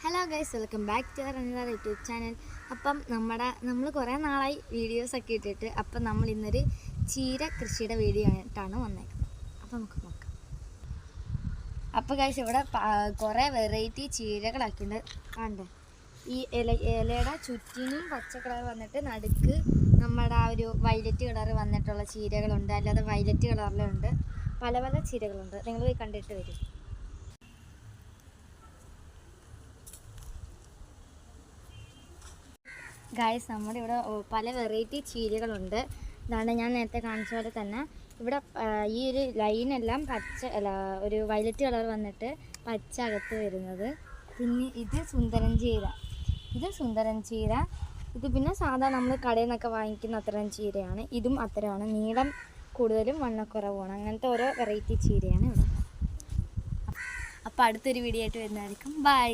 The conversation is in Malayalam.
Hello guys, welcome back to our YouTube channel. അപ്പം നമ്മൾ കുറേ നാളായി വീഡിയോസൊക്കെ ഇട്ടിട്ട്. അപ്പം നമ്മൾ ഇന്നൊരു ചീര കൃഷിയുടെ വീഡിയോ ആയിട്ടാണ് വന്നേക്കുന്നത്. അപ്പം നമുക്ക് നോക്കാം. അപ്പോൾ ഗൈസ്, ഇവിടെ കുറേ വെറൈറ്റി ചീരകളാക്കിയിട്ടുണ്ട്. കണ്ടേ, ഈ ഇലയുടെ ചുറ്റിനും പച്ച കളർ വന്നിട്ട് നടുക്ക് നമ്മുടെ ആ ഒരു വയലറ്റ് കളർ വന്നിട്ടുള്ള ചീരകളുണ്ട്, അല്ലാതെ വയലറ്റ് കളറിലുണ്ട്. പല പല ചീരകളുണ്ട്. നിങ്ങൾ പോയി കണ്ടിട്ട് വരും. ഗൈസ്, നമ്മുടെ ഇവിടെ പല വെറൈറ്റി ചീരകളുണ്ട്. ഇതാണ് ഞാൻ നേരത്തെ കാണിച്ച പോലെ തന്നെ. ഇവിടെ ഈ ഒരു ലൈനെല്ലാം പച്ച ഒരു വയലറ്റ് കളർ വന്നിട്ട് പച്ച അകത്ത് വരുന്നത്. പിന്നെ ഇത് സുന്ദരൻ ചീര. ഇത് പിന്നെ സാധാരണ നമ്മൾ കടയിൽ നിന്നൊക്കെ വാങ്ങിക്കുന്ന അത്തരം ചീരയാണ്. ഇതും അത്തരമാണ്. നീളം കൂടുതലും വണ്ണക്കുറവുമാണ്. അങ്ങനത്തെ ഓരോ വെറൈറ്റി ചീരയാണ് ഇവിടെ. അപ്പോൾ അടുത്തൊരു വീഡിയോ ആയിട്ട് വരുന്നതായിരിക്കും. ബൈ.